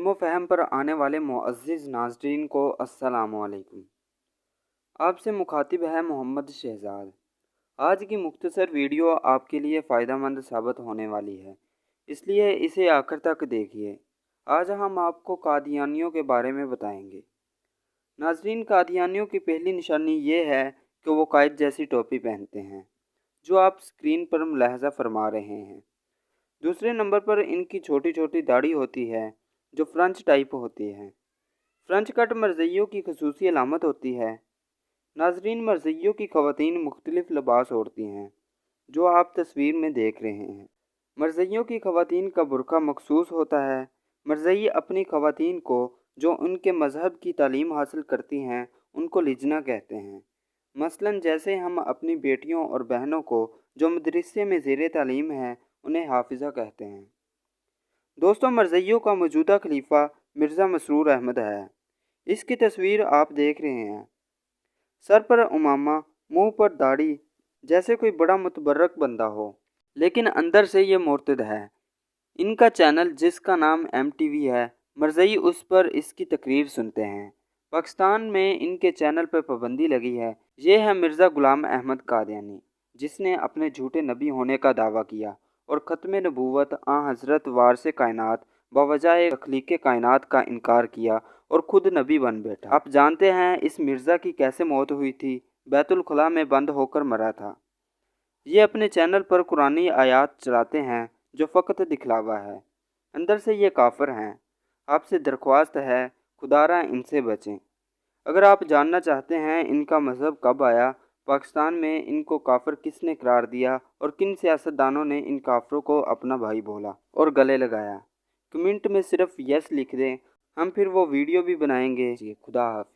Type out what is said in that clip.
इल्म व फ़हम पर आने वाले मुअज़्ज़िज़ नाज़रीन को अस्सलामु अलैकुम। आपसे मुखातिब है मोहम्मद शहज़ाद। आज की मुख्तसर वीडियो आपके लिए फ़ायदेमंद साबित होने वाली है, इसलिए इसे आखिर तक देखिए। आज हम आपको कादियानियों के बारे में बताएंगे। नाज़रीन, कादियानियों की पहली निशानी ये है कि वो कायद जैसी टोपी पहनते हैं, जो आप स्क्रीन पर मुलाहज़ा फरमा रहे हैं। दूसरे नंबर पर इनकी छोटी छोटी दाढ़ी होती है, जो फ्रेंच टाइप होती है। फ्रेंच कट मरज़इयों की खसूसी अलामत होती है। नाज़रीन, मरज़इयों की ख़वातीन मुख्तलिफ़ लिबास ओढ़ती हैं, जो आप तस्वीर में देख रहे हैं। मरज़इयों की ख़वातीन का बुर्का मखसूस होता है। मरज़ई अपनी ख़वातीन को जो उनके मज़हब की तालीम हासिल करती हैं, उनको लिजना कहते हैं। मसलन जैसे हम अपनी बेटियों और बहनों को जो मदरसे में ज़ेर तालीम है, उन्हें हाफिज़ा कहते हैं। दोस्तों, मरज़इयों का मौजूदा खलीफा मिर्ज़ा मसरूर अहमद है। इसकी तस्वीर आप देख रहे हैं। सर पर उमामा, मुंह पर दाढ़ी, जैसे कोई बड़ा मुतबर्रक बंदा हो, लेकिन अंदर से ये मुर्तद है। इनका चैनल जिसका नाम MTV है, मरज़ई उस पर इसकी तकरीर सुनते हैं। पाकिस्तान में इनके चैनल पर पाबंदी लगी है। ये है मिर्ज़ा ग़ुलाम अहमद कादियानी, जिसने अपने झूठे नबी होने का दावा किया और ख़त्म नबूवत हज़रत वारिस कायनात बवजह तख्लीक़ कायनात का इनकार किया और ख़ुद नबी बन बैठा। आप जानते हैं इस मिर्ज़ा की कैसे मौत हुई थी? बैतुल खुला में बंद होकर मरा था। ये अपने चैनल पर कुरानी आयात चलाते हैं, जो फ़कत दिखलावा है। अंदर से ये काफिर हैं। आपसे दरख्वास्त है, खुदारा इनसे बचें। अगर आप जानना चाहते हैं इनका मज़हब कब आया, पाकिस्तान में इनको काफिर किसने करार दिया और किन सियासतदानों ने इन काफिरों को अपना भाई बोला और गले लगाया, कमेंट में सिर्फ यस लिख दें। हम फिर वो वीडियो भी बनाएंगे। खुदा हाफ़िज़।